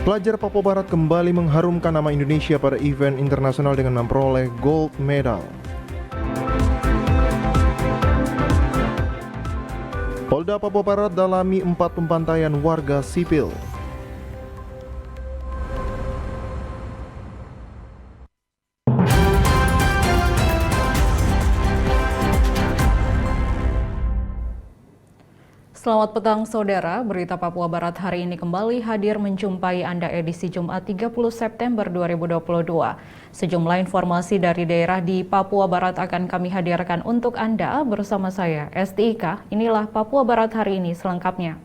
Pelajar Papua Barat kembali mengharumkan nama Indonesia pada event internasional dengan memperoleh gold medal. Polda Papua Barat dalami 4 pembantaian warga sipil. Selamat petang saudara, berita Papua Barat hari ini kembali hadir menjumpai Anda edisi Jumat 30 September 2022. Sejumlah informasi dari daerah di Papua Barat akan kami hadirkan untuk Anda bersama saya, Esti Ika. Inilah Papua Barat hari ini selengkapnya.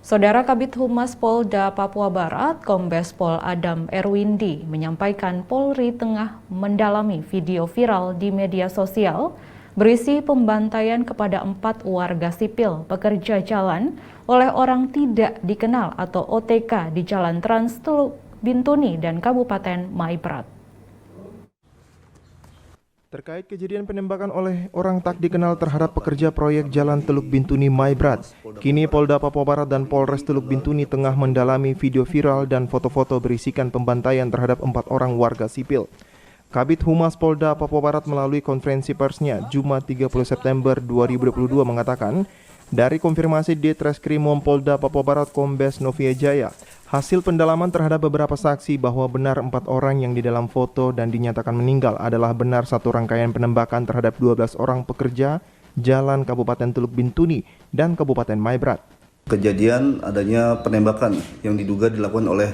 Saudara Kabid Humas Polda Papua Barat, Kombes Pol Adam Erwindi, menyampaikan Polri tengah mendalami video viral di media sosial berisi pembantaian kepada 4 warga sipil pekerja jalan oleh orang tidak dikenal atau OTK di Jalan Trans Teluk Bintuni dan Kabupaten Maibrat. Terkait kejadian penembakan oleh orang tak dikenal terhadap pekerja proyek Jalan Teluk Bintuni Maibrat, kini Polda Papua Barat dan Polres Teluk Bintuni tengah mendalami video viral dan foto-foto berisikan pembantaian terhadap 4 orang warga sipil. Kabid Humas Polda Papua Barat melalui konferensi persnya Jumat 30 September 2022 mengatakan, dari konfirmasi Ditreskrimum Polda Papua Barat Kombes Novia Jaya, hasil pendalaman terhadap beberapa saksi bahwa benar 4 orang yang di dalam foto dan dinyatakan meninggal adalah benar satu rangkaian penembakan terhadap 12 orang pekerja jalan Kabupaten Teluk Bintuni dan Kabupaten Maibrat. Kejadian adanya penembakan yang diduga dilakukan oleh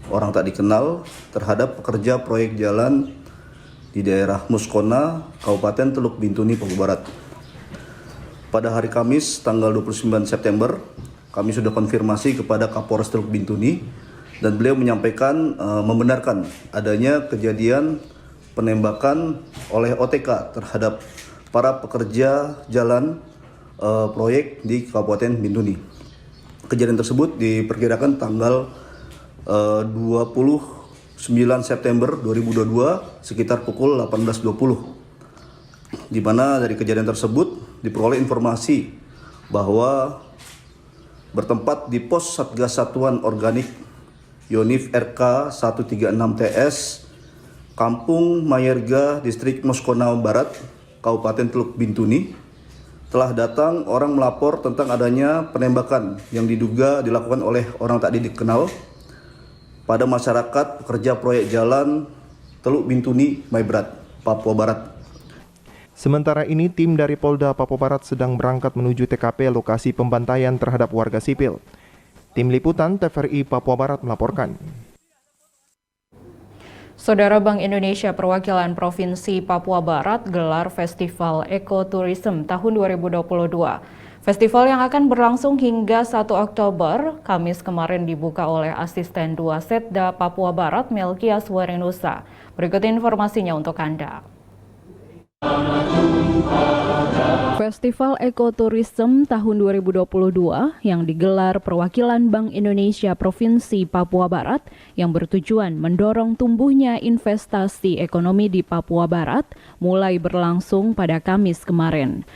orang tak dikenal terhadap pekerja proyek jalan di daerah Muskona, Kabupaten Teluk Bintuni, Papua Barat. Pada hari Kamis, tanggal 29 September, kami sudah konfirmasi kepada Kapolres Teluk Bintuni dan beliau menyampaikan membenarkan adanya kejadian penembakan oleh OTK terhadap para pekerja jalan proyek di Kabupaten Bintuni. Kejadian tersebut diperkirakan tanggal 29 September 2022 sekitar pukul 18.20, di mana dari kejadian tersebut diperoleh informasi bahwa bertempat di pos Satgas Satuan Organik Yonif RK 136 TS Kampung Mayerga Distrik Muskona Barat Kabupaten Teluk Bintuni telah datang orang melapor tentang adanya penembakan yang diduga dilakukan oleh orang tak dikenal pada masyarakat pekerja proyek jalan Teluk Bintuni, Maibrat, Papua Barat. Sementara ini, tim dari Polda Papua Barat sedang berangkat menuju TKP lokasi pembantaian terhadap warga sipil. Tim Liputan TVRI Papua Barat melaporkan. Saudara Bank Indonesia Perwakilan Provinsi Papua Barat gelar Festival Ekoturism tahun 2022. Festival yang akan berlangsung hingga 1 Oktober, Kamis kemarin dibuka oleh Asisten 2 Setda Papua Barat Melkias Warenusa. Berikut informasinya untuk Anda. Festival Ekoturism tahun 2022 yang digelar Perwakilan Bank Indonesia Provinsi Papua Barat yang bertujuan mendorong tumbuhnya investasi ekonomi di Papua Barat mulai berlangsung pada Kamis kemarin.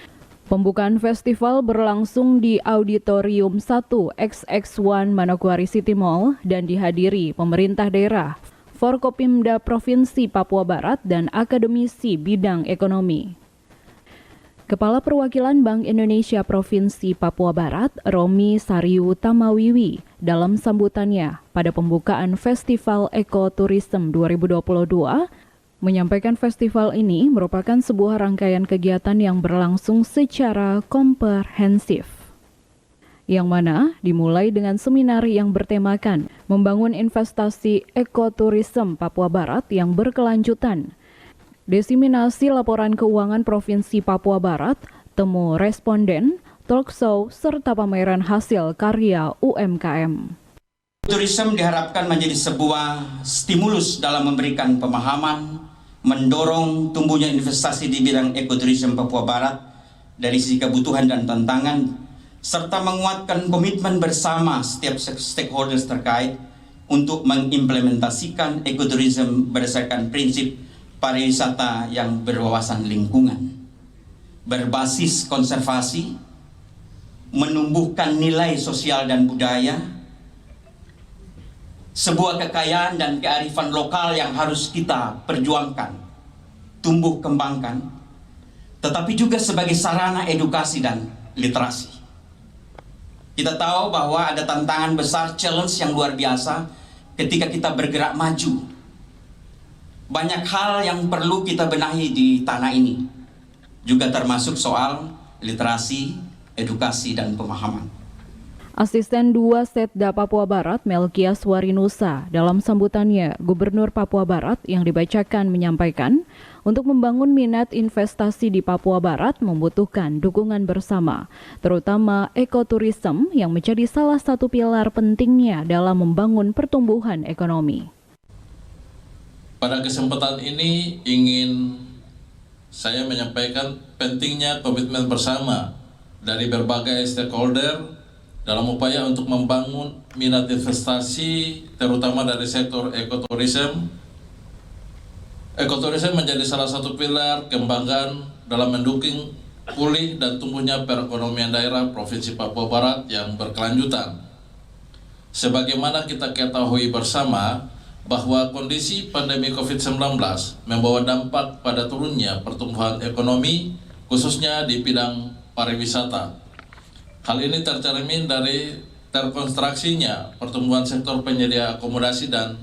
Pembukaan festival berlangsung di Auditorium 1 XX1 Manokwari City Mall dan dihadiri pemerintah daerah, Forkopimda Provinsi Papua Barat dan akademisi bidang ekonomi. Kepala Perwakilan Bank Indonesia Provinsi Papua Barat, Romi Sariu Tamawiwi, dalam sambutannya pada pembukaan Festival Ekoturism 2022, menyampaikan festival ini merupakan sebuah rangkaian kegiatan yang berlangsung secara komprehensif, yang mana dimulai dengan seminar yang bertemakan membangun investasi ekoturism Papua Barat yang berkelanjutan, diseminasi laporan keuangan Provinsi Papua Barat, temu responden, talkshow, serta pameran hasil karya UMKM. Turisme diharapkan menjadi sebuah stimulus dalam memberikan pemahaman, mendorong tumbuhnya investasi di bidang ekoturisme Papua Barat dari sisi kebutuhan dan tantangan, serta menguatkan komitmen bersama setiap stakeholders terkait untuk mengimplementasikan ekoturisme berdasarkan prinsip pariwisata yang berwawasan lingkungan, berbasis konservasi, menumbuhkan nilai sosial dan budaya, sebuah kekayaan dan kearifan lokal yang harus kita perjuangkan, tumbuh kembangkan, tetapi juga sebagai sarana edukasi dan literasi. Kita tahu bahwa ada tantangan besar, challenge yang luar biasa ketika kita bergerak maju. Banyak hal yang perlu kita benahi di tanah ini, juga termasuk soal literasi, edukasi, dan pemahaman. Asisten 2 Setda Papua Barat Melkias Warinusa dalam sambutannya Gubernur Papua Barat yang dibacakan menyampaikan untuk membangun minat investasi di Papua Barat membutuhkan dukungan bersama, terutama ekoturism yang menjadi salah satu pilar pentingnya dalam membangun pertumbuhan ekonomi. Pada kesempatan ini ingin saya menyampaikan pentingnya komitmen bersama dari berbagai stakeholder dalam upaya untuk membangun minat investasi terutama dari sektor ekoturism. Ekoturism menjadi salah satu pilar kembangan dalam mendukung pulih dan tumbuhnya perekonomian daerah Provinsi Papua Barat yang berkelanjutan. Sebagaimana kita ketahui bersama bahwa kondisi pandemi COVID-19 membawa dampak pada turunnya pertumbuhan ekonomi khususnya di bidang pariwisata. Hal ini tercermin dari terkonstruksinya pertumbuhan sektor penyedia akomodasi dan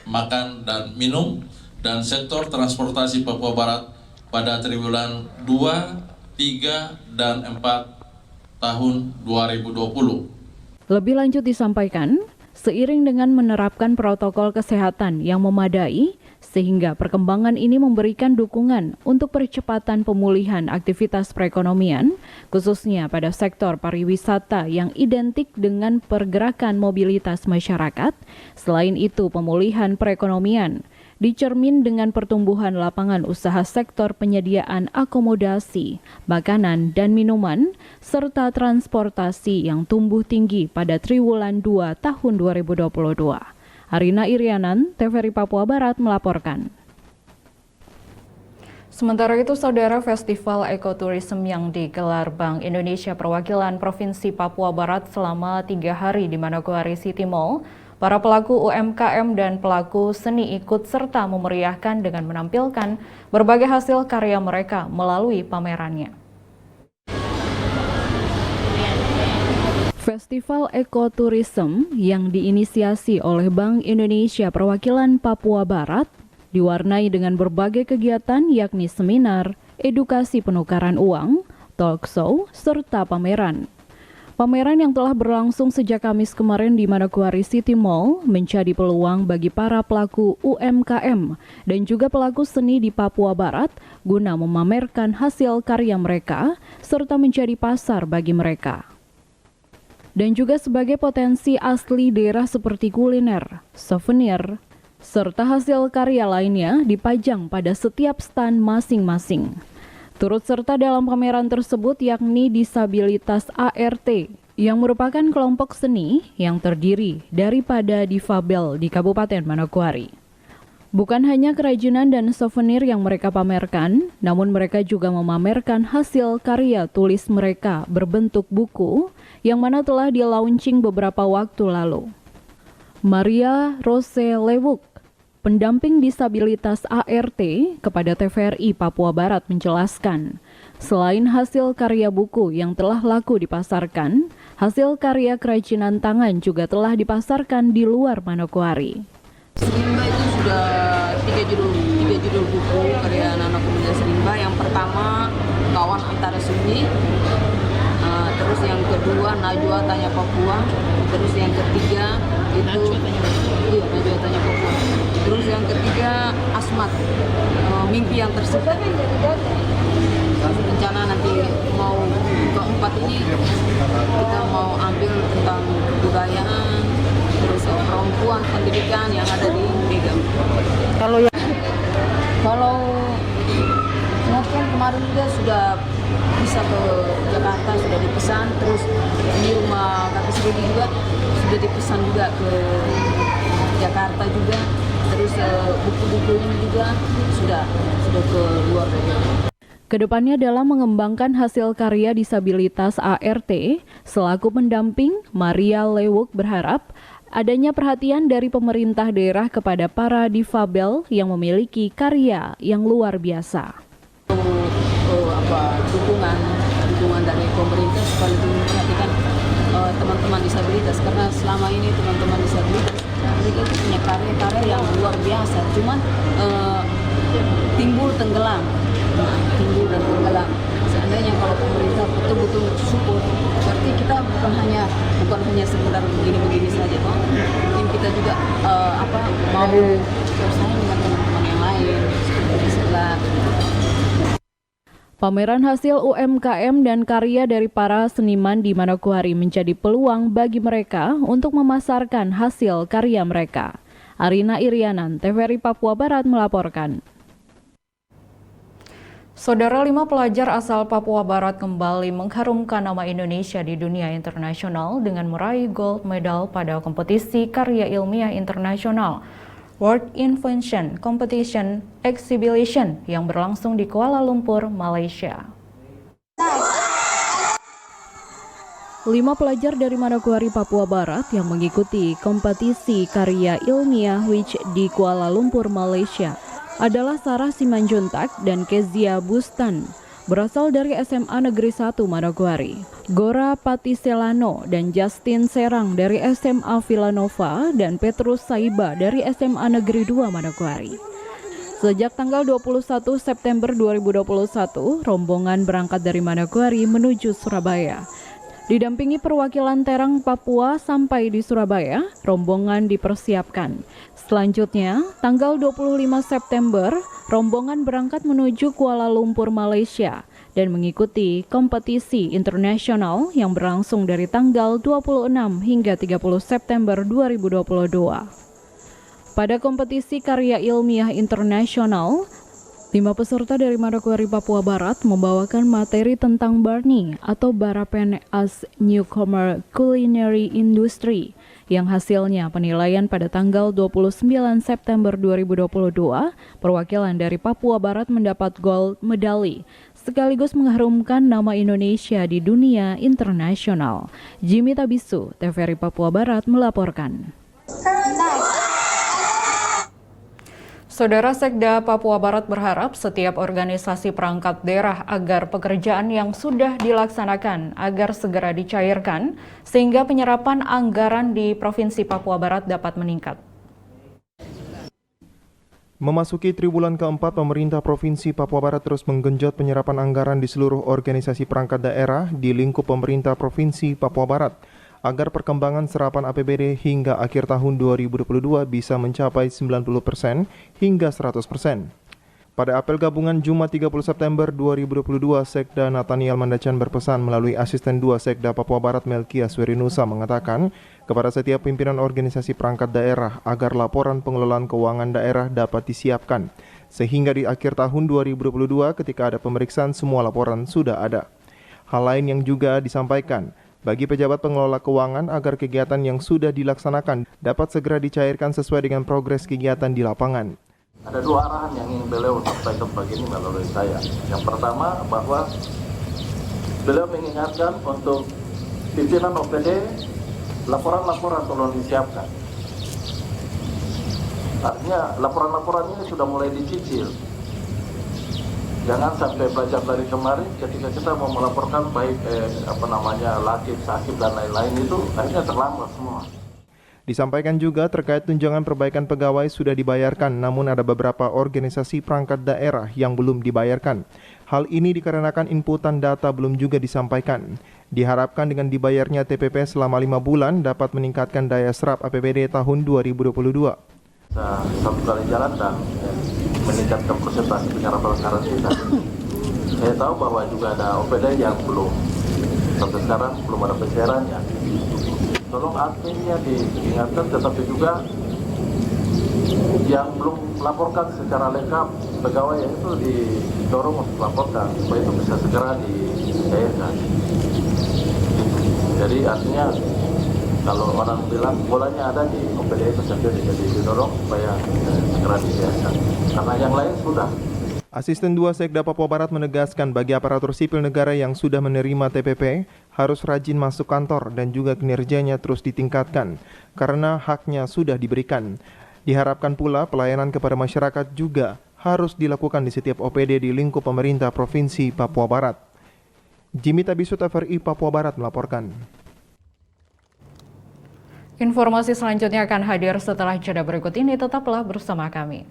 makan dan minum dan sektor transportasi Papua Barat pada triwulan 2, 3, dan 4 tahun 2020. Lebih lanjut disampaikan, seiring dengan menerapkan protokol kesehatan yang memadai, sehingga perkembangan ini memberikan dukungan untuk percepatan pemulihan aktivitas perekonomian, khususnya pada sektor pariwisata yang identik dengan pergerakan mobilitas masyarakat. Selain itu, pemulihan perekonomian dicermin dengan pertumbuhan lapangan usaha sektor penyediaan akomodasi, makanan dan minuman, serta transportasi yang tumbuh tinggi pada triwulan 2 tahun 2022. Arina Irianan, TVRI Papua Barat melaporkan. Sementara itu, Saudara, Festival Ekoturism yang digelar Bank Indonesia Perwakilan Provinsi Papua Barat selama 3 hari di Manokwari City Mall, para pelaku UMKM dan pelaku seni ikut serta memeriahkan dengan menampilkan berbagai hasil karya mereka melalui pamerannya. Festival Ekoturism yang diinisiasi oleh Bank Indonesia Perwakilan Papua Barat diwarnai dengan berbagai kegiatan yakni seminar, edukasi penukaran uang, talk show, serta pameran. Pameran yang telah berlangsung sejak Kamis kemarin di Manokwari City Mall menjadi peluang bagi para pelaku UMKM dan juga pelaku seni di Papua Barat guna memamerkan hasil karya mereka serta menjadi pasar bagi mereka. Dan juga sebagai potensi asli daerah seperti kuliner, souvenir, serta hasil karya lainnya dipajang pada setiap stand masing-masing. Turut serta dalam pameran tersebut yakni disabilitas ART, yang merupakan kelompok seni yang terdiri daripada difabel di Kabupaten Manokwari. Bukan hanya kerajinan dan souvenir yang mereka pamerkan, namun mereka juga memamerkan hasil karya tulis mereka berbentuk buku yang mana telah di-launching beberapa waktu lalu. Maria Rose Lewuk, pendamping disabilitas ART kepada TVRI Papua Barat menjelaskan, selain hasil karya buku yang telah laku dipasarkan, hasil karya kerajinan tangan juga telah dipasarkan di luar Manokwari. Serimba itu sudah tiga judul buku karya anak-anak pemuda Serimba. Yang pertama Kawan Antara Sunyi, terus yang kedua Najwa Tanya Papua, terus yang ketiga itu Najwa Tanya Papua, terus yang ketiga Asmat, Mimpi Yang Tersisa. Rencana nanti mau keempat ini kita mau ambil tentang kebudayaan, terus perempuan, pendidikan yang ada di Mega. Kalau mungkin kemarin juga sudah bisa ke Jakarta, sudah dipesan, terus di rumah kakak Sredi juga sudah dipesan juga ke Jakarta juga, terus buku-bukunya juga sudah ke luar negeri. Kedepannya dalam mengembangkan hasil karya disabilitas ART, selaku pendamping, Maria Lewuk berharap adanya perhatian dari pemerintah daerah kepada para difabel yang memiliki karya yang luar biasa. Dukungan dari pemerintah supaya lebih memperhatikan teman-teman disabilitas, karena selama ini teman-teman disabilitas mereka itu punya karya-karya yang luar biasa, cuman timbul dan tenggelam. Seandainya kalau pemerintah betul-betul support, berarti kita bukan hanya sekedar begini-begini saja, toh. Mungkin kita juga mau bersaing dengan teman-teman yang lain seperti sebelah. Pameran hasil UMKM dan karya dari para seniman di Manokwari menjadi peluang bagi mereka untuk memasarkan hasil karya mereka. Arina Irianan, TVRI Papua Barat melaporkan. Saudara, 5 pelajar asal Papua Barat kembali mengharumkan nama Indonesia di dunia internasional dengan meraih gold medal pada kompetisi karya ilmiah internasional World Invention Competition Exhibition yang berlangsung di Kuala Lumpur, Malaysia. 5 pelajar dari Manokwari, Papua Barat yang mengikuti kompetisi karya ilmiah WIC di Kuala Lumpur, Malaysia adalah Sarah Simanjuntak dan Kezia Bustan, berasal dari SMA Negeri 1 Manokwari, Gora Patiselano dan Justin Serang dari SMA Villanova, dan Petrus Saiba dari SMA Negeri 2 Manokwari. Sejak tanggal 21 September 2021, rombongan berangkat dari Manokwari menuju Surabaya. Didampingi perwakilan Terang Papua sampai di Surabaya, rombongan dipersiapkan. Selanjutnya, tanggal 25 September, rombongan berangkat menuju Kuala Lumpur, Malaysia dan mengikuti kompetisi internasional yang berlangsung dari tanggal 26 hingga 30 September 2022. Pada kompetisi karya ilmiah internasional, 5 peserta dari Manokwari, Papua Barat membawakan materi tentang Barney atau Barapen as Newcomer Culinary Industry yang hasilnya penilaian pada tanggal 29 September 2022, perwakilan dari Papua Barat mendapat gold medali sekaligus mengharumkan nama Indonesia di dunia internasional. Jimmy Tabisu, TVRI Papua Barat melaporkan. Saudara, Sekda Papua Barat berharap setiap organisasi perangkat daerah agar pekerjaan yang sudah dilaksanakan agar segera dicairkan sehingga penyerapan anggaran di Provinsi Papua Barat dapat meningkat. Memasuki triwulan keempat, pemerintah Provinsi Papua Barat terus menggenjot penyerapan anggaran di seluruh organisasi perangkat daerah di lingkup pemerintah Provinsi Papua Barat agar perkembangan serapan APBD hingga akhir tahun 2022 bisa mencapai 90% hingga 100%. Pada apel gabungan Jumat 30 September 2022, Sekda Nathaniel Mandacan berpesan melalui Asisten 2 Sekda Papua Barat Melkia Swerinusa mengatakan kepada setiap pimpinan organisasi perangkat daerah agar laporan pengelolaan keuangan daerah dapat disiapkan, sehingga di akhir tahun 2022 ketika ada pemeriksaan semua laporan sudah ada. Hal lain yang juga disampaikan, bagi pejabat pengelola keuangan agar kegiatan yang sudah dilaksanakan dapat segera dicairkan sesuai dengan progres kegiatan di lapangan. Ada 2 arahan yang ingin beliau sampaikan pagi ini melalui saya. Yang pertama bahwa beliau mengingatkan untuk pimpinan OPD, laporan-laporan tolong disiapkan. Artinya laporan-laporan ini sudah mulai dicicil. Jangan sampai belajar dari kemarin ketika kita mau melaporkan baik lakib, sakib dan lain-lain itu akhirnya terlambat semua. Disampaikan juga terkait tunjangan perbaikan pegawai sudah dibayarkan, namun ada beberapa organisasi perangkat daerah yang belum dibayarkan. Hal ini dikarenakan inputan data belum juga disampaikan. Diharapkan dengan dibayarnya TPP selama 5 bulan dapat meningkatkan daya serap APBD tahun 2022. Satu kali jalan dan meningkatkan persentase penyerapan anggaran kita. Saya tahu bahwa juga ada OPD yang belum, sampai sekarang belum ada pencairannya. Tolong adminnya diingatkan, tetapi juga yang belum melaporkan secara lengkap pegawai itu didorong untuk melaporkan supaya itu bisa segera dicairkan. Jadi artinya kalau orang bilang bolanya ada di OPD itu sendiri, jadi didorong supaya segera dicairkan. Karena yang lain sudah. Asisten 2 Sekda Papua Barat menegaskan bagi aparatur sipil negara yang sudah menerima TPP harus rajin masuk kantor dan juga kinerjanya terus ditingkatkan karena haknya sudah diberikan. Diharapkan pula pelayanan kepada masyarakat juga harus dilakukan di setiap OPD di lingkup pemerintah Provinsi Papua Barat. Jimmy Tabisut, TVRI Papua Barat melaporkan. Informasi selanjutnya akan hadir setelah jeda berikut ini, tetaplah bersama kami.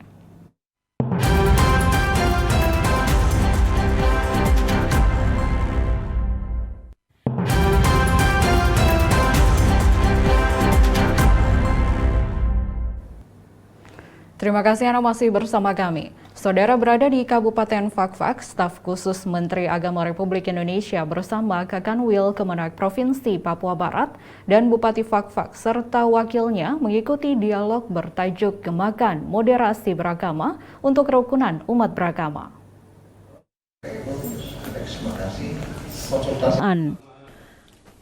Terima kasih Anda masih bersama kami. Saudara berada di Kabupaten Fakfak, staf khusus Menteri Agama Republik Indonesia bersama Kakanwil Kemenak Provinsi Papua Barat dan Bupati Fakfak serta wakilnya mengikuti dialog bertajuk Gemakan Moderasi Beragama untuk Kerukunan Umat Beragama.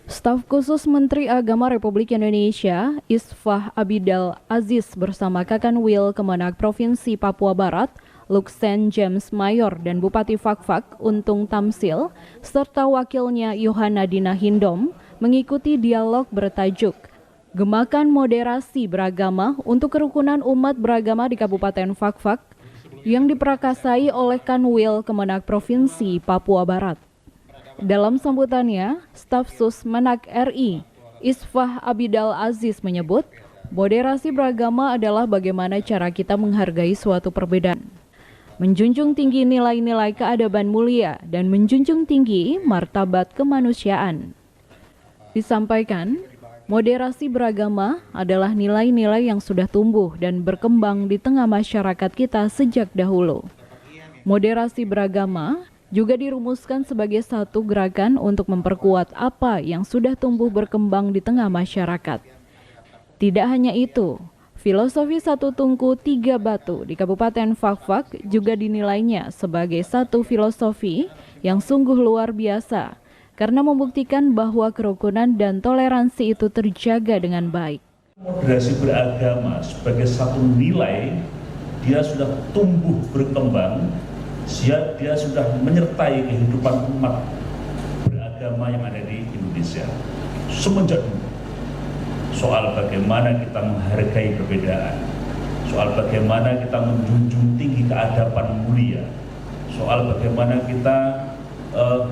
Staf khusus Menteri Agama Republik Indonesia, Isfah Abidal Aziz bersama Kakanwil Kemenak Provinsi Papua Barat, Luksen James Mayor dan Bupati Fakfak Untung Tamsil, serta wakilnya Yohana Dina Hindom mengikuti dialog bertajuk Gemakan Moderasi Beragama untuk Kerukunan Umat Beragama di Kabupaten Fakfak yang diperakasai oleh Kanwil Kemenak Provinsi Papua Barat. Dalam sambutannya, Staf Sus Menak RI, Isfah Abidal Aziz menyebut, moderasi beragama adalah bagaimana cara kita menghargai suatu perbedaan, menjunjung tinggi nilai-nilai keadaban mulia, dan menjunjung tinggi martabat kemanusiaan. Disampaikan, moderasi beragama adalah nilai-nilai yang sudah tumbuh dan berkembang di tengah masyarakat kita sejak dahulu. Moderasi beragama juga dirumuskan sebagai satu gerakan untuk memperkuat apa yang sudah tumbuh berkembang di tengah masyarakat. Tidak hanya itu, filosofi satu tungku tiga batu di Kabupaten Fakfak juga dinilainya sebagai satu filosofi yang sungguh luar biasa karena membuktikan bahwa kerukunan dan toleransi itu terjaga dengan baik. Moderasi beragama sebagai satu nilai, dia sudah tumbuh berkembang, dia sudah menyertai kehidupan umat beragama yang ada di Indonesia semenjak dulu. Soal bagaimana kita menghargai perbedaan, soal bagaimana kita menjunjung tinggi keadaban mulia, soal bagaimana kita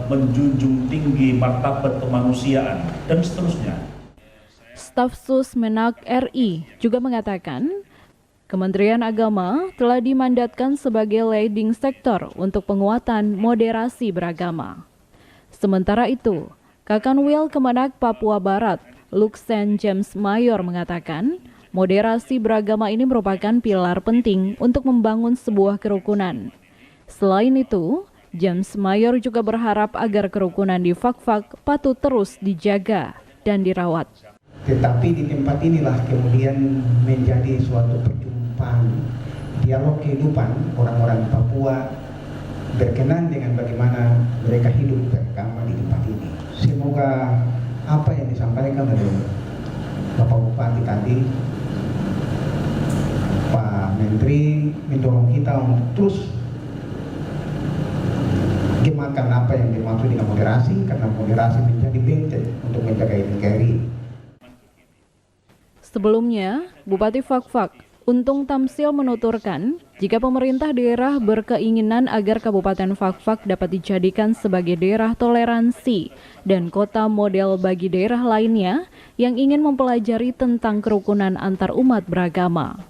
menjunjung tinggi martabat kemanusiaan, dan seterusnya. Staf Sus Menak RI juga mengatakan, Kementerian Agama telah dimandatkan sebagai leading sektor untuk penguatan moderasi beragama. Sementara itu, Kakanwil Kemenak Papua Barat, Luksen James Mayor mengatakan, moderasi beragama ini merupakan pilar penting untuk membangun sebuah kerukunan. Selain itu, James Mayor juga berharap agar kerukunan di Fakfak patut terus dijaga dan dirawat. Tetapi di tempat inilah kemudian menjadi suatu perjumpaan dialog kehidupan orang-orang Papua berkenan dengan bagaimana mereka hidup beragama di tempat ini. Semoga apa yang disampaikan oleh Bapak Bupati tadi, Pak Menteri mendorong kita untuk terus gemakan apa yang dimaksud dengan moderasi, karena moderasi menjadi benteng untuk menjaga NKRI. Sebelumnya, Bupati Fakfak Untung Tamsil menuturkan, jika pemerintah daerah berkeinginan agar Kabupaten Fakfak dapat dijadikan sebagai daerah toleransi dan kota model bagi daerah lainnya yang ingin mempelajari tentang kerukunan antar umat beragama.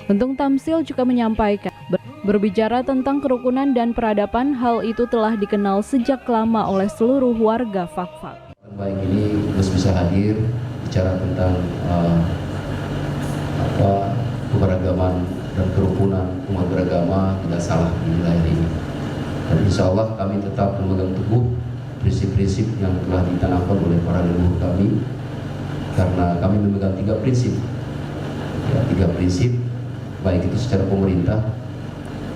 Untung Tamsil juga menyampaikan, berbicara tentang kerukunan dan peradaban, hal itu telah dikenal sejak lama oleh seluruh warga Fakfak. Baik ini terus bisa hadir bicara tentang keberagaman dan kerukunan umat beragama tidak salah di wilayah ini. Dan insya Allah kami tetap memegang teguh prinsip-prinsip yang telah ditanamkan oleh para leluhur kami, karena kami memegang tiga prinsip, baik itu secara pemerintah,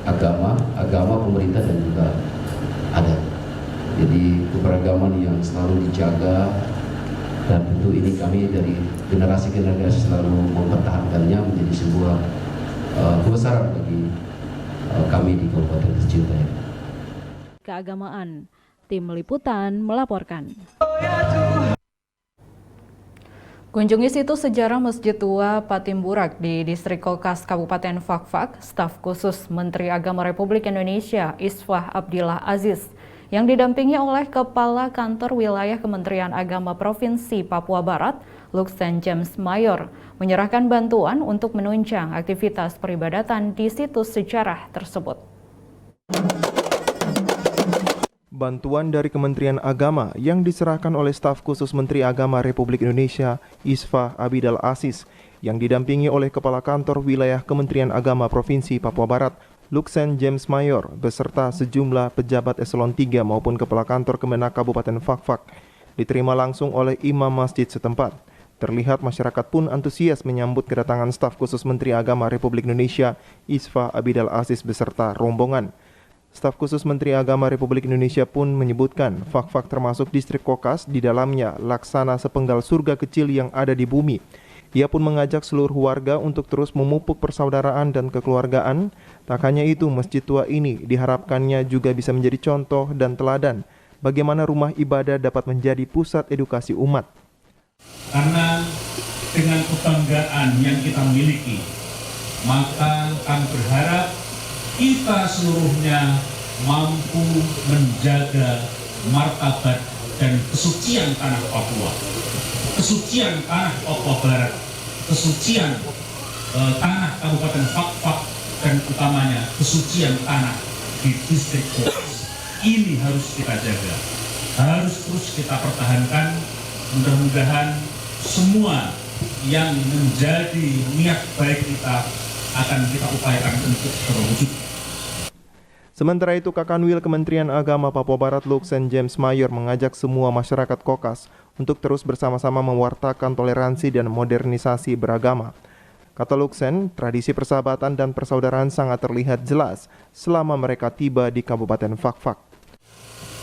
agama, pemerintah, dan juga adat. Jadi keberagaman yang selalu dijaga, dan tentu ini kami dari generasi ke generasi selalu mempertahankannya menjadi sebuah kebesaran bagi kami di Kabupaten tercinta ini. Keagamaan. Tim Liputan melaporkan. Kunjungi situs sejarah Masjid Tua Patimburak di Distrik Kokas Kabupaten Fakfak, staf khusus Menteri Agama Republik Indonesia Isfah Abdillah Aziz yang didampingi oleh Kepala Kantor Wilayah Kementerian Agama Provinsi Papua Barat, Luxen James Mayor, menyerahkan bantuan untuk menunjang aktivitas peribadatan di situs sejarah tersebut. Bantuan dari Kementerian Agama yang diserahkan oleh staf khusus Menteri Agama Republik Indonesia Isfah Abdillah Aziz yang didampingi oleh Kepala Kantor Wilayah Kementerian Agama Provinsi Papua Barat, Luxen James Mayor, beserta sejumlah pejabat eselon 3 maupun Kepala Kantor Kemenak Kabupaten Fakfak, diterima langsung oleh imam masjid setempat. Terlihat masyarakat pun antusias menyambut kedatangan staf khusus Menteri Agama Republik Indonesia Isfah Abdillah Aziz beserta rombongan. Staf khusus Menteri Agama Republik Indonesia pun menyebutkan Fakfak termasuk distrik Kokas, di dalamnya laksana sepenggal surga kecil yang ada di bumi. Ia pun mengajak seluruh warga untuk terus memupuk persaudaraan dan kekeluargaan. Tak hanya itu, Masjid Tua ini diharapkannya juga bisa menjadi contoh dan teladan bagaimana rumah ibadah dapat menjadi pusat edukasi umat. Karena dengan kebanggaan yang kita miliki, maka kami berharap kita seluruhnya mampu menjaga martabat dan kesucian tanah Papua, kesucian tanah Papua Barat, kesucian tanah Kabupaten Fakfak, dan utamanya kesucian tanah di distrik Kokas. Ini harus kita jaga, harus terus kita pertahankan. Mudah-mudahan semua yang menjadi niat baik kita akan kita upayakan untuk terwujud. Sementara itu, Kakanwil Kementerian Agama Papua Barat Luxen James Mayor mengajak semua masyarakat Kokas untuk terus bersama-sama mewartakan toleransi dan modernisasi beragama. Kata Luxen, tradisi persahabatan dan persaudaraan sangat terlihat jelas selama mereka tiba di Kabupaten Fakfak.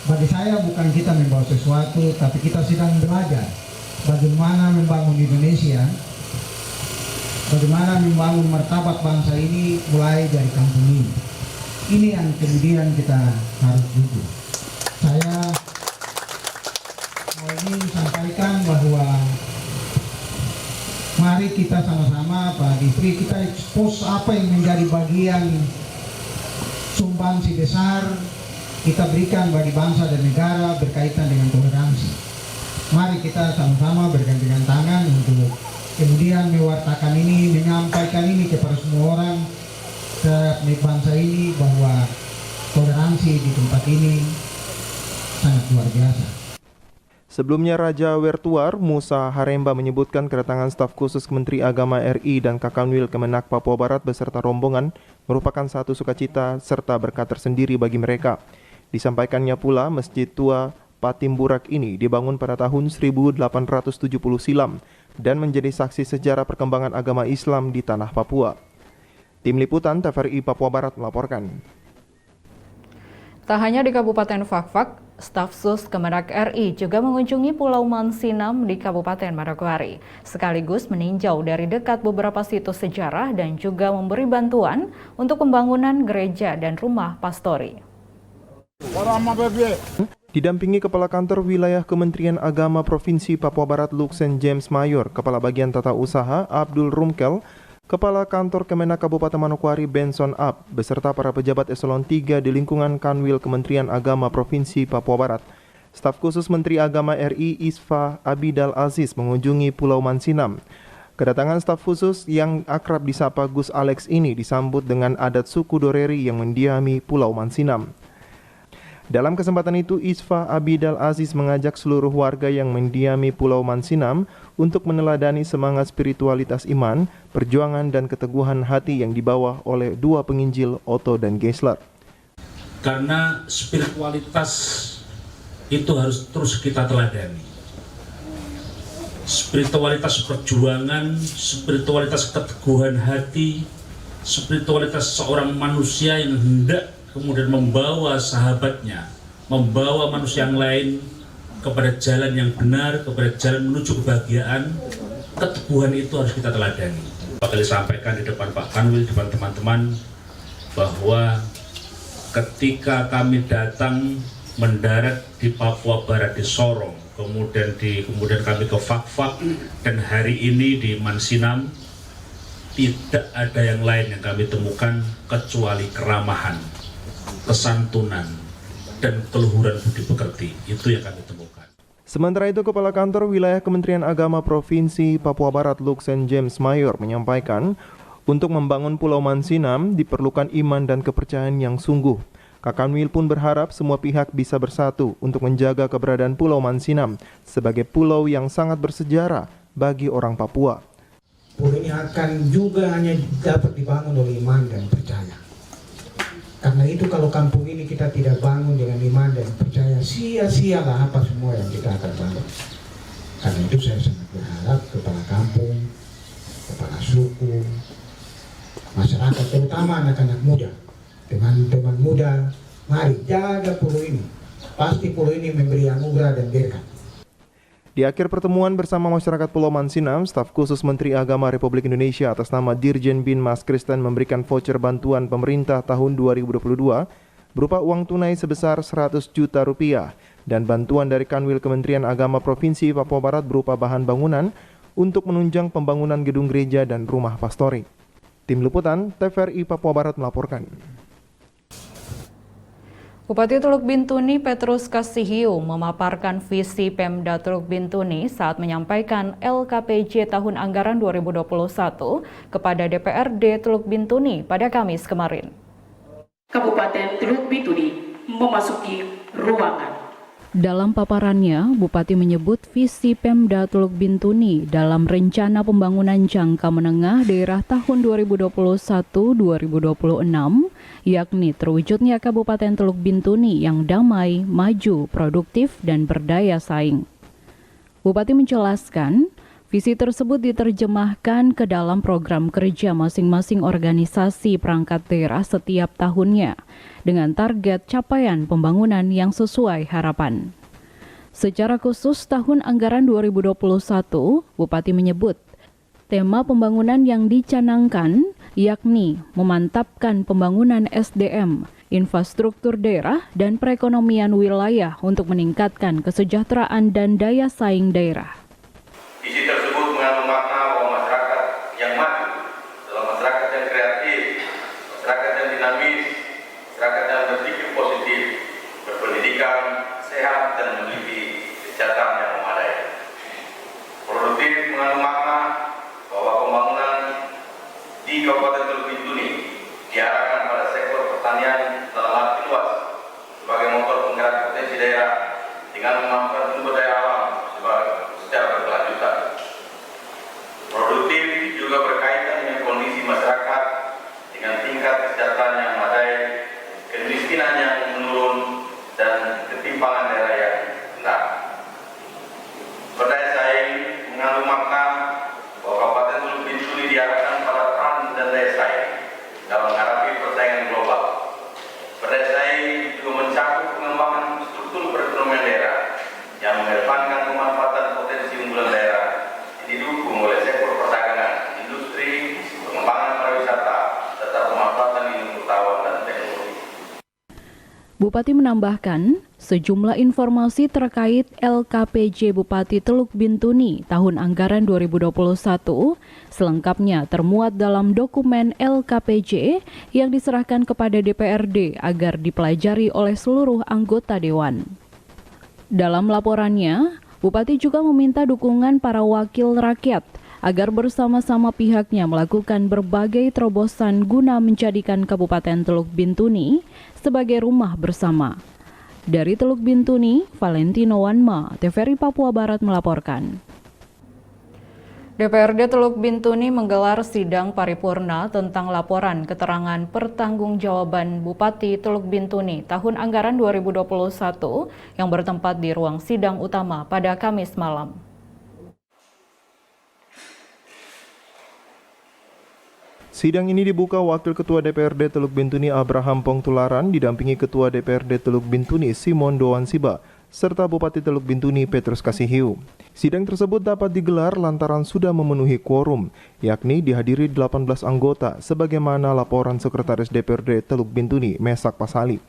Bagi saya bukan kita membawa sesuatu, tapi kita sedang belajar bagaimana membangun Indonesia, bagaimana membangun martabat bangsa ini mulai dari kampung ini. Ini yang kemudian kita harus dukung. Saya mau ingin sampaikan bahwa mari kita sama-sama Pak Dipri, kita ekspos apa yang menjadi bagian sumbangsi besar kita berikan bagi bangsa dan negara berkaitan dengan toleransi. Mari kita sama-sama bergandengan tangan untuk kemudian mewartakan ini, menyampaikan ini kepada semua orang terhadap bangsa ini bahwa toleransi di tempat ini sangat luar biasa. Sebelumnya, Raja Wertuar Musa Haremba menyebutkan kedatangan staf khusus Menteri Agama RI dan Kakanwil Kemenak Papua Barat beserta rombongan merupakan satu sukacita serta berkat tersendiri bagi mereka. Disampaikannya pula, Masjid Tua Patimburak ini dibangun pada tahun 1870 silam dan menjadi saksi sejarah perkembangan agama Islam di tanah Papua. Tim Liputan TVRI Papua Barat melaporkan. Tak hanya di Kabupaten Fakfak, staf sus Kemenak RI juga mengunjungi Pulau Mansinam di Kabupaten Manokwari, sekaligus meninjau dari dekat beberapa situs sejarah dan juga memberi bantuan untuk pembangunan gereja dan rumah pastori. Didampingi Kepala Kantor Wilayah Kementerian Agama Provinsi Papua Barat Luxen James Mayor, Kepala Bagian Tata Usaha Abdul Rumkel, Kepala Kantor Kemenak Kabupaten Manokwari Benson Ab, beserta para pejabat eselon 3 di lingkungan Kanwil Kementerian Agama Provinsi Papua Barat. Staf khusus Menteri Agama RI Isfah Abdillah Aziz mengunjungi Pulau Mansinam. Kedatangan staf khusus yang akrab disapa Gus Alex ini disambut dengan adat suku Doreri yang mendiami Pulau Mansinam. Dalam kesempatan itu, Isfah Abdillah Aziz mengajak seluruh warga yang mendiami Pulau Mansinam untuk meneladani semangat spiritualitas iman, perjuangan dan keteguhan hati yang dibawa oleh dua penginjil Otto dan Geisler. Karena spiritualitas itu harus terus kita teladani. Spiritualitas perjuangan, spiritualitas keteguhan hati, spiritualitas seorang manusia yang hendak kemudian membawa sahabatnya, membawa manusia yang lain kepada jalan yang benar, kepada jalan menuju kebahagiaan. Keteguhan itu harus kita teladani. Pak kali sampaikan di depan Pak Kanwil, di depan teman-teman, bahwa ketika kami datang mendarat di Papua Barat di Sorong, kemudian kami ke Fak-Fak, dan hari ini di Mansinam, tidak ada yang lain yang kami temukan kecuali keramahan, kesantunan, dan keluhuran budi pekerti. Itu yang kami temukan. Sementara itu, Kepala Kantor Wilayah Kementerian Agama Provinsi Papua Barat Luxen James Mayor menyampaikan, untuk membangun Pulau Mansinam diperlukan iman dan kepercayaan yang sungguh. Kakanwil pun berharap semua pihak bisa bersatu untuk menjaga keberadaan Pulau Mansinam sebagai pulau yang sangat bersejarah bagi orang Papua. Pulau ini akan juga hanya dapat dibangun oleh iman dan percaya. Karena itu kalau kampung ini kita tidak bangun dengan iman dan percaya, sia-sialah apa semua yang kita akan bangun. Karena itu saya sangat berharap kepala kampung, kepala suku, masyarakat, terutama anak-anak muda, teman-teman muda, mari jaga pulau ini. Pasti pulau ini memberi anugerah dan berkat. Di akhir pertemuan bersama masyarakat Pulau Mansinam, staf khusus Menteri Agama Republik Indonesia atas nama Dirjen Bin Mas Kristen memberikan voucher bantuan pemerintah tahun 2022 berupa uang tunai sebesar 100 juta rupiah dan bantuan dari Kanwil Kementerian Agama Provinsi Papua Barat berupa bahan bangunan untuk menunjang pembangunan gedung gereja dan rumah pastori. Tim Liputan TVRI Papua Barat melaporkan. Bupati Teluk Bintuni Petrus Kasihiu memaparkan visi Pemda Teluk Bintuni saat menyampaikan LKPJ tahun anggaran 2021 kepada DPRD Teluk Bintuni pada Kamis kemarin. Kabupaten Teluk Bintuni memasuki ruangan. Dalam paparannya, Bupati menyebut visi Pemda Teluk Bintuni dalam rencana pembangunan jangka menengah daerah tahun 2021-2026, yakni terwujudnya Kabupaten Teluk Bintuni yang damai, maju, produktif, dan berdaya saing. Bupati menjelaskan, visi tersebut diterjemahkan ke dalam program kerja masing-masing organisasi perangkat daerah setiap tahunnya, dengan target capaian pembangunan yang sesuai harapan. Secara khusus tahun anggaran 2021, Bupati menyebut tema pembangunan yang dicanangkan yakni memantapkan pembangunan SDM, infrastruktur daerah, dan perekonomian wilayah untuk meningkatkan kesejahteraan dan daya saing daerah. Visi tersebut mengandung makna bahwa masyarakat yang maju adalah masyarakat yang kreatif, masyarakat yang dinamis, masyarakat yang berpikir positif, berpendidikan, sehat, dan memiliki kesejahteraan yang memadai. Produktif mengandung makna bahwa pembangunan di Kabupaten Teluk Bintuni diarahkan pada sektor pertanian dalam arti luas sebagai motor penggerak potensi daerah dengan memanfaatkan sumber daya alam secara berkelanjutan. Produktif juga berkaitan dengan kondisi masyarakat dengan tingkat kesejahteraan yang memadai, kemiskinan yang menurun, dan ketimpangan daerah yang rendah. Berdaya saing mengandung makna bahwa Kabupaten Teluk Bintuni diarahkan pada peran dan daya saing dalam menghadapi persaingan global. Berdaya saing juga mencakup pengembangan struktur perekonomian daerah yang mengedepankan pemanfaatan potensi unggulan daerah didukung oleh sektor perdagangan, industri, pengembangan pariwisata, serta pemanfaatan ilmu pengetahuan dan teknologi. Bupati menambahkan, sejumlah informasi terkait LKPJ Bupati Teluk Bintuni tahun anggaran 2021 selengkapnya termuat dalam dokumen LKPJ yang diserahkan kepada DPRD agar dipelajari oleh seluruh anggota Dewan. Dalam laporannya, Bupati juga meminta dukungan para wakil rakyat agar bersama-sama pihaknya melakukan berbagai terobosan guna menjadikan Kabupaten Teluk Bintuni sebagai rumah bersama. Dari Teluk Bintuni, Valentino Wanma, TVRI Papua Barat melaporkan. DPRD Teluk Bintuni menggelar sidang paripurna tentang laporan keterangan pertanggungjawaban Bupati Teluk Bintuni tahun anggaran 2021 yang bertempat di ruang sidang utama pada Kamis malam. Sidang ini dibuka Wakil Ketua DPRD Teluk Bintuni Abraham Pongtularan didampingi Ketua DPRD Teluk Bintuni Simon Doansiba serta Bupati Teluk Bintuni Petrus Kasihiu. Sidang tersebut dapat digelar lantaran sudah memenuhi quorum, yakni dihadiri 18 anggota sebagaimana laporan Sekretaris DPRD Teluk Bintuni, Mesak Pasali.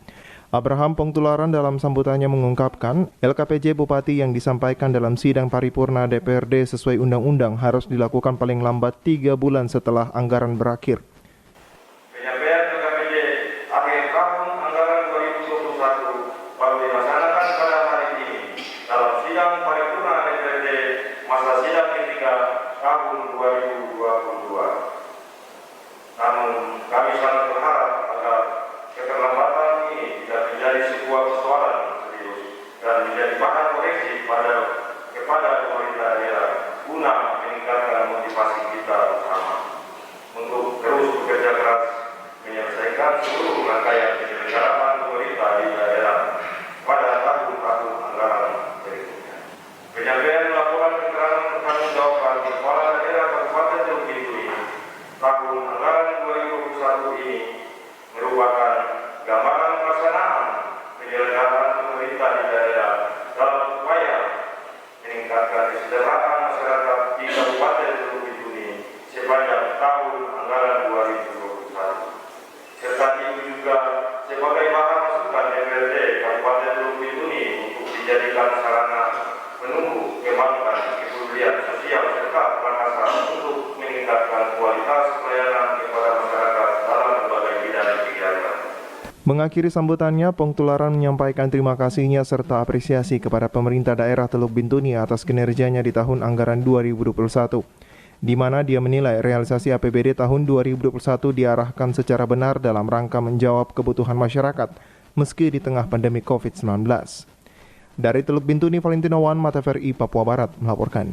Abraham Pongtularan dalam sambutannya mengungkapkan, LKPJ Bupati yang disampaikan dalam sidang paripurna DPRD sesuai undang-undang harus dilakukan paling lambat 3 bulan setelah anggaran berakhir. Penyampaian LKPJ akhir tahun anggaran 2021 baru dilaksanakan pada hari ini dalam sidang paripurna DPRD masa sidang ketiga tahun 2022. Namun kami sangat berharap agar keterlambatan ini tidak menjadi sebuah persoalan serius dan menjadi bahan koreksi kepada pemerintah daerah guna meningkatkan motivasi kita bersama untuk terus bekerja keras menyelesaikan seluruh rangkaian penyelenggaraan pemerintah di daerah pada tahun-tahun anggaran berikutnya. Penyampaian laporan keterangan pertanggungjawaban Kepala Daerah Kabupaten Teluk Bintuni tahun anggaran 2021 ini merupakan gambaran pelaksanaan penyelenggaraan pemerintah di daerah dalam upaya meningkatkan kesejahteraan masyarakat di Kabupaten Teluk Bintuni sepanjang tahun anggaran 2021. Serta itu juga sebagai bahan masukan DPRD Kabupaten Teluk Bintuni untuk dijadikan sarana menumbuh kembangkan kepedulian sosial serta peran asal untuk meningkatkan kualitas pelayanan kepada masyarakat dalam berbagai bidang kegiatan. Mengakhiri sambutannya, Pongtularan menyampaikan terima kasihnya serta apresiasi kepada pemerintah daerah Teluk Bintuni atas kinerjanya di tahun anggaran 2021, di mana dia menilai realisasi APBD tahun 2021 diarahkan secara benar dalam rangka menjawab kebutuhan masyarakat meski di tengah pandemi COVID-19. Dari Teluk Bintuni, Valentino Wan, Mata TVRI Papua Barat melaporkan.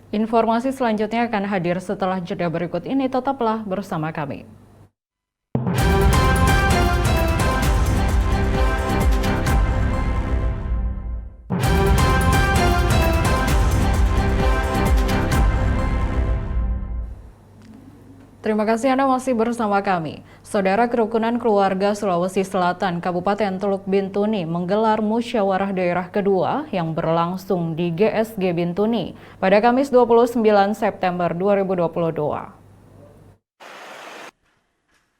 Informasi selanjutnya akan hadir setelah jeda berikut ini, tetaplah bersama kami. Terima kasih Anda masih bersama kami. Saudara, Kerukunan Keluarga Sulawesi Selatan Kabupaten Teluk Bintuni menggelar musyawarah daerah kedua yang berlangsung di GSG Bintuni pada Kamis 29 September 2022.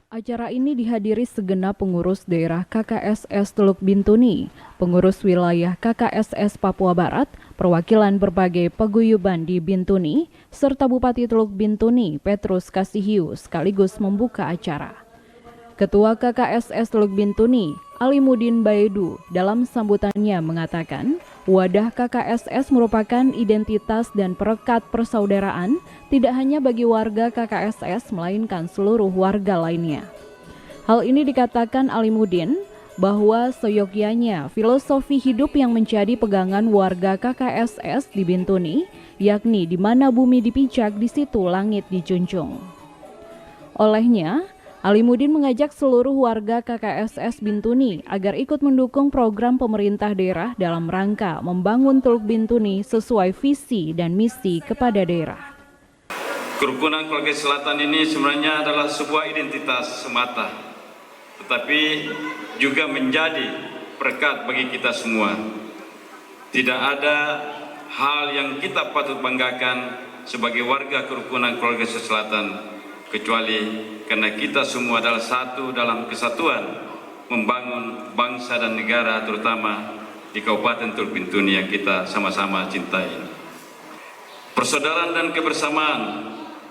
Acara ini dihadiri segenap pengurus daerah KKSS Teluk Bintuni, pengurus wilayah KKSS Papua Barat, perwakilan berbagai paguyuban di Bintuni, serta Bupati Teluk Bintuni Petrus Kasihiu sekaligus membuka acara. Ketua KKSS Teluk Bintuni, Alimudin Baedu, dalam sambutannya mengatakan, wadah KKSS merupakan identitas dan perekat persaudaraan tidak hanya bagi warga KKSS melainkan seluruh warga lainnya. Hal ini dikatakan Alimudin bahwa seyogyanya filosofi hidup yang menjadi pegangan warga KKSS di Bintuni, yakni di mana bumi dipijak di situ langit dijunjung. Olehnya, Alimudin mengajak seluruh warga KKSS Bintuni agar ikut mendukung program pemerintah daerah dalam rangka membangun Teluk Bintuni sesuai visi dan misi kepada daerah. Kerukunan Keluarga Selatan ini sebenarnya adalah sebuah identitas semata, tetapi juga menjadi berkat bagi kita semua. Tidak ada hal yang kita patut banggakan sebagai warga Kerukunan Keluarga Selatan, kecuali karena kita semua adalah satu dalam kesatuan membangun bangsa dan negara, terutama di Kabupaten Teluk Bintuni yang kita sama-sama cintai. Persaudaraan dan kebersamaan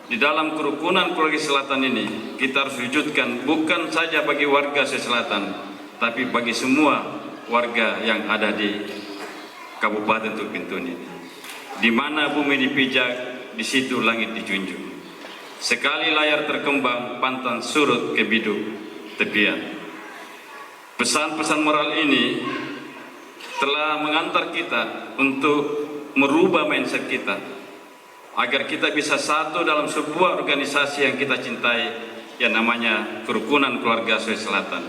di dalam Kerukunan Keluarga Selatan ini kita harus wujudkan bukan saja bagi warga selatan, tapi bagi semua warga yang ada di Kabupaten Teluk Bintuni. Di mana bumi dipijak, di situ langit dijunjung. Sekali layar terkembang, pantang surut ke biduk tepian. Pesan-pesan moral ini telah mengantar kita untuk merubah mindset kita, agar kita bisa satu dalam sebuah organisasi yang kita cintai, yang namanya Kerukunan Keluarga Sulawesi Selatan.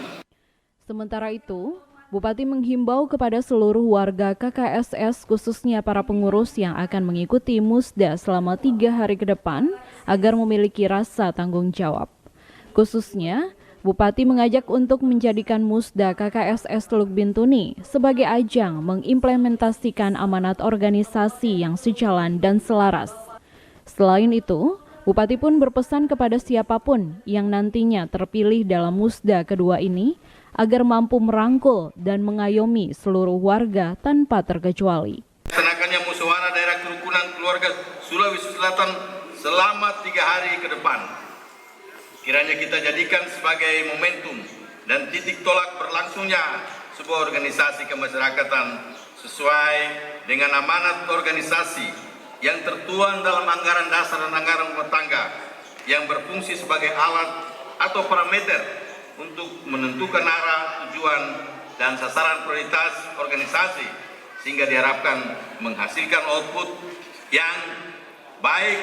Sementara itu, Bupati menghimbau kepada seluruh warga KKSS, khususnya para pengurus yang akan mengikuti musda selama 3 hari ke depan, agar memiliki rasa tanggung jawab. Khususnya, Bupati mengajak untuk menjadikan Musda KKSS Teluk Bintuni sebagai ajang mengimplementasikan amanat organisasi yang sejalan dan selaras. Selain itu, Bupati pun berpesan kepada siapapun yang nantinya terpilih dalam Musda kedua ini agar mampu merangkul dan mengayomi seluruh warga tanpa terkecuali. Laksanakannya musyawarah daerah kerukunan keluarga Sulawesi Selatan selama 3 hari ke depan. Kiranya kita jadikan sebagai momentum dan titik tolak berlangsungnya sebuah organisasi kemasyarakatan sesuai dengan amanat organisasi yang tertuang dalam anggaran dasar dan anggaran rumah tangga yang berfungsi sebagai alat atau parameter untuk menentukan arah, tujuan, dan sasaran prioritas organisasi sehingga diharapkan menghasilkan output yang baik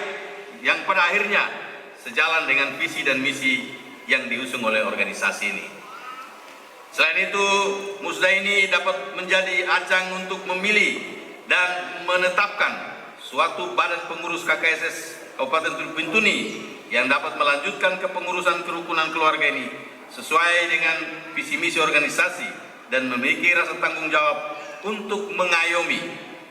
yang pada akhirnya sejalan dengan visi dan misi yang diusung oleh organisasi ini. Selain itu, Musda ini dapat menjadi ajang untuk memilih dan menetapkan suatu badan pengurus KKSS Kabupaten Teluk Bintuni yang dapat melanjutkan kepengurusan kerukunan keluarga ini sesuai dengan visi misi organisasi dan memiliki rasa tanggung jawab untuk mengayomi,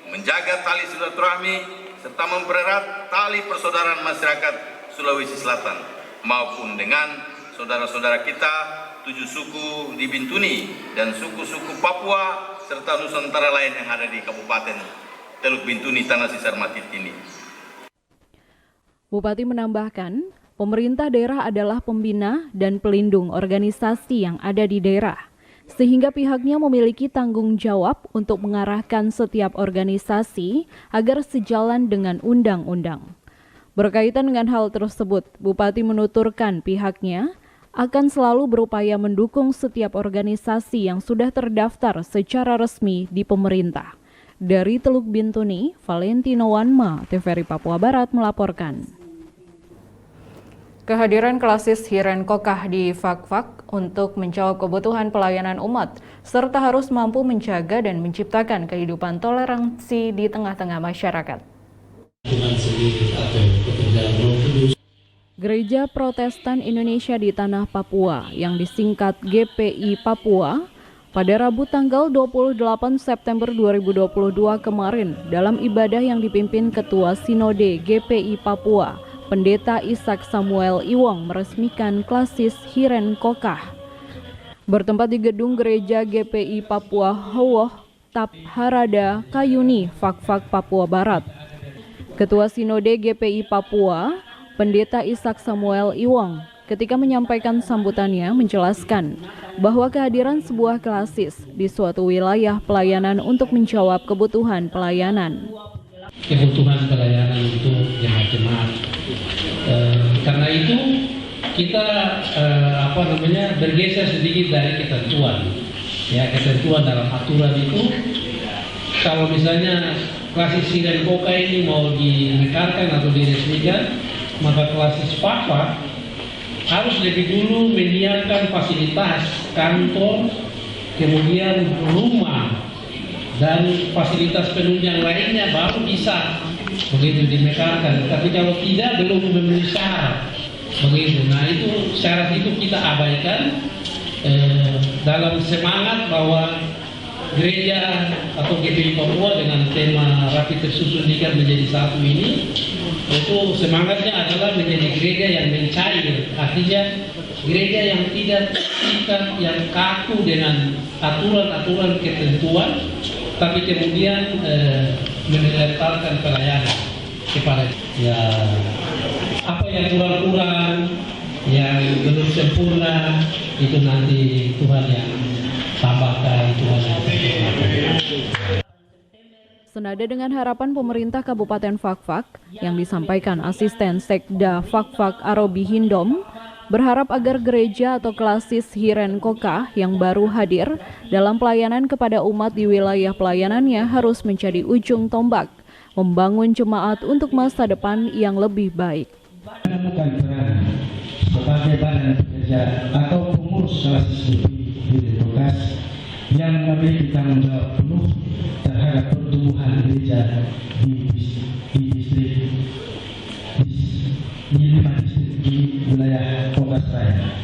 menjaga tali silaturahmi serta mempererat tali persaudaraan masyarakat Sulawesi Selatan maupun dengan saudara-saudara kita 7 suku di Bintuni dan suku-suku Papua serta Nusantara lain yang ada di Kabupaten Teluk Bintuni Tanah Sisar Matit ini. Bupati menambahkan, pemerintah daerah adalah pembina dan pelindung organisasi yang ada di daerah, sehingga pihaknya memiliki tanggung jawab untuk mengarahkan setiap organisasi agar sejalan dengan undang-undang. Berkaitan dengan hal tersebut, Bupati menuturkan pihaknya akan selalu berupaya mendukung setiap organisasi yang sudah terdaftar secara resmi di pemerintah. Dari Teluk Bintuni, Valentino Wanma, TVRI Papua Barat melaporkan. Kehadiran klasis Hiren Kokah di Fak-Fak untuk menjawab kebutuhan pelayanan umat, serta harus mampu menjaga dan menciptakan kehidupan toleransi di tengah-tengah masyarakat. Gereja Protestan Indonesia di Tanah Papua yang disingkat GPI Papua pada Rabu tanggal 28 September 2022 kemarin dalam ibadah yang dipimpin Ketua Sinode GPI Papua, Pendeta Ishak Samuel Iwong meresmikan klasis Hiren Kokah. Bertempat di gedung gereja GPI Papua Hawoh Tap Harada Kayuni, Fak-Fak, Papua Barat. Ketua Sinode GPI Papua, Pendeta Ishak Samuel Iwong, ketika menyampaikan sambutannya menjelaskan bahwa kehadiran sebuah klasis di suatu wilayah pelayanan untuk menjawab kebutuhan pelayanan. Kebutuhan pelayanan untuk jemaat-jemaat. Karena itu kita bergeser sedikit dari ketentuan. Ya, ketentuan dalam aturan itu kalau misalnya klasis Hiren Kokah ini mau dimekarkan atau diresmikan, maka klasis Fak-Fak harus lebih dulu menyiapkan fasilitas kantor, kemudian rumah dan fasilitas penunjang lainnya baru bisa begitu dimekarkan. Tapi kalau tidak, belum memenuhi syarat begitu. Nah, itu syarat itu kita abaikan dalam semangat bahwa gereja atau GPI Papua dengan tema rapi tersusunkan menjadi satu ini, itu semangatnya adalah menjadi gereja yang mencair, artinya gereja yang tidak terikat, yang kaku dengan aturan-aturan ketentuan, tapi kemudian menetapkan pelayanan kepada apa yang kurang-kurang, yang belum sempurna, itu nanti Tuhan yang tambahkan, Tuhan yang sempurnakan. Senada dengan harapan pemerintah Kabupaten Fak-Fak yang disampaikan Asisten Sekda Fak-Fak Arobi Hindom, berharap agar gereja atau klasis Hiren Kokah yang baru hadir dalam pelayanan kepada umat di wilayah pelayanannya harus menjadi ujung tombak, membangun jemaat untuk masa depan yang lebih baik. Menemukan peran sebagai badan pekerja atau pengurus klasis Hiren Kokah yang memiliki tanggung jawab penuh terhadap pertumbuhan gereja di distrik di 5 distrik di wilayah Kokas Raya.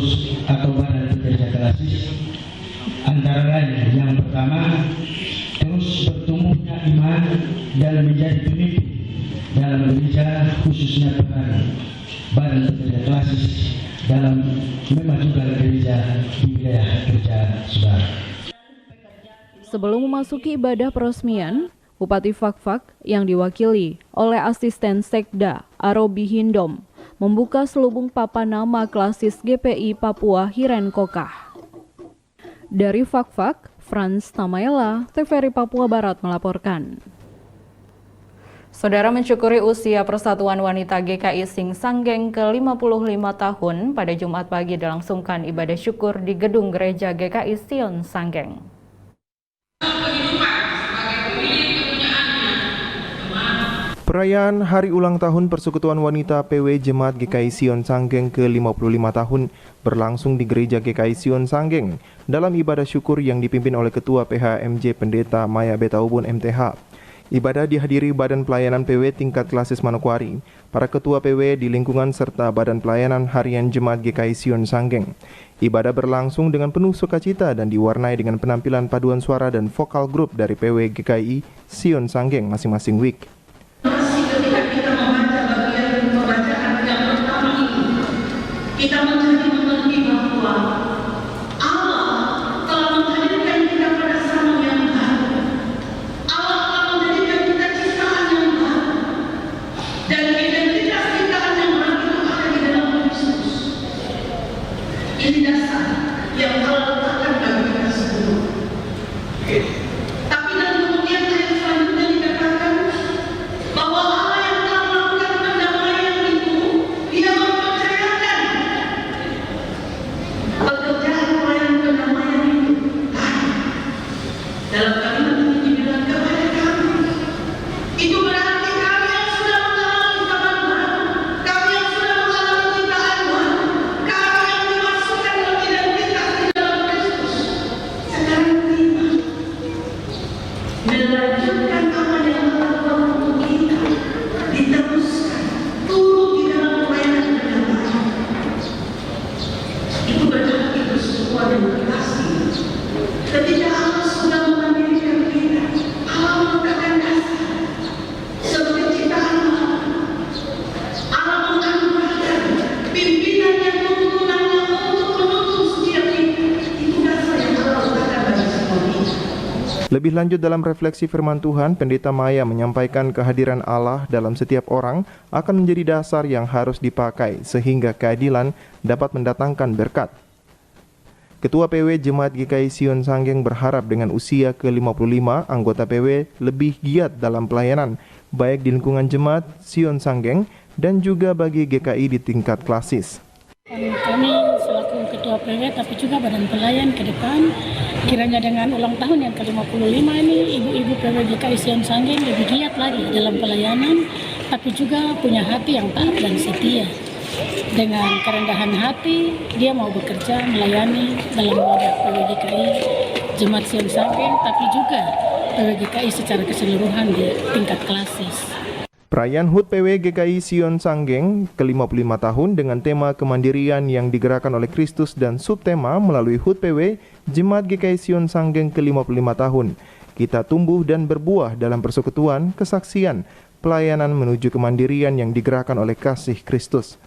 pengurus atau badan pekerja klasis antara lain yang pertama, terus bertumbuhnya iman dan menjadi pemimpin dalam gereja, khususnya peran badan pekerja klasis dalam memajukan gereja di wilayah kerja saudara. Sebelum memasuki ibadah peresmian, Bupati Fakfak yang diwakili oleh asisten Sekda Arobi Hindom membuka selubung papan nama klasis GPI Papua Hiren Kokah. Dari Fakfak, Frans Tamaela, TVRI Papua Barat melaporkan. Saudara mensyukuri usia Persatuan Wanita GKI Sing Sanggeng ke-55 tahun, pada Jumat pagi dilangsungkan ibadah syukur di Gedung Gereja GKI Sion Sanggeng. Perayaan Hari Ulang Tahun Persekutuan Wanita PW Jemaat GKI Sion Sanggeng ke-55 tahun berlangsung di Gereja GKI Sion Sanggeng dalam ibadah syukur yang dipimpin oleh Ketua PHMJ Pendeta Maya Betaubun MTH. Ibadah dihadiri Badan Pelayanan PW tingkat klasis Manokwari, para ketua PW di lingkungan serta Badan Pelayanan Harian Jemaat GKI Sion Sanggeng. Ibadah berlangsung dengan penuh sukacita dan diwarnai dengan penampilan paduan suara dan vokal grup dari PW GKI Sion Sanggeng masing-masing week. Kita menjadi mengerti bahwa Allah telah menghadirkan kita pada zaman yang baru. Allah telah menjadikan kita ciptaan yang baru. Dan identitas ciptaan yang baru itu ada di dalam Kristus. Ini dasar yang Allah letakkan bagi kita semua. Tapi dan kemudian ayat selanjutnya dikatakan bahwa Allah yang telah melakukan pendamaian itu, Dia mempercayakan pekerjaan pelayanan pendamaian itu. Dalam kalimat ini dibilang kepada kami, itu berarti kami yang sudah mengalami zaman baru, kami yang sudah mengalami ciptaan baru, kami yang dimasukkan dalam identitas di dalam Kristus. Sekarang terima, melanjutkan apa yang telah Tuhan untuk kita, diteruskan, turun di dalam pelayanan pendamaian. Itu berarti itu sebuah demokrasi. Ketika Allah sudah memandirikan kita, Allah meletakkan dasar sebagai ciptaan Allah. Allah menganugerahkan pimpinan yang tuntunannya untuk menuntun setiap kita. Itu dasar yang Allah letakkan bagi semua kita. Lebih lanjut dalam refleksi firman Tuhan, Pendeta Maya menyampaikan kehadiran Allah dalam setiap orang akan menjadi dasar yang harus dipakai sehingga keadilan dapat mendatangkan berkat. Ketua PW Jemaat GKI Sion Sanggeng berharap dengan usia ke-55, anggota PW lebih giat dalam pelayanan, baik di lingkungan Jemaat Sion Sanggeng dan juga bagi GKI di tingkat klasis. Kami selaku Ketua PW tapi juga Badan Pelayan ke depan, kiranya dengan ulang tahun yang ke-55 ini, ibu-ibu PW GKI Sion Sanggeng lebih giat lagi dalam pelayanan, tapi juga punya hati yang taat dan setia. Dengan kerendahan hati, dia mau bekerja, melayani dalam wadah PW GKI Jemaat Sion Sanggeng, tapi juga PW GKI secara keseluruhan di tingkat klasis. Perayaan HUT PW GKI Sion Sanggeng ke-55 tahun dengan tema kemandirian yang digerakkan oleh Kristus dan subtema melalui HUT PW Jemaat GKI Sion Sanggeng ke-55 tahun. Kita tumbuh dan berbuah dalam persekutuan, kesaksian, pelayanan menuju kemandirian yang digerakkan oleh kasih Kristus.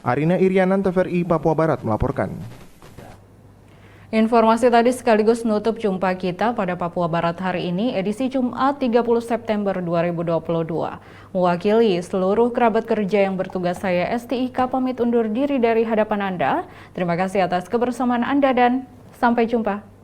Arina Irianan, TVRI Papua Barat melaporkan. Informasi tadi sekaligus menutup jumpa kita pada Papua Barat hari ini, edisi Jumat 30 September 2022. Mewakili seluruh kerabat kerja yang bertugas, saya STIK pamit undur diri dari hadapan Anda. Terima kasih atas kebersamaan Anda dan sampai jumpa.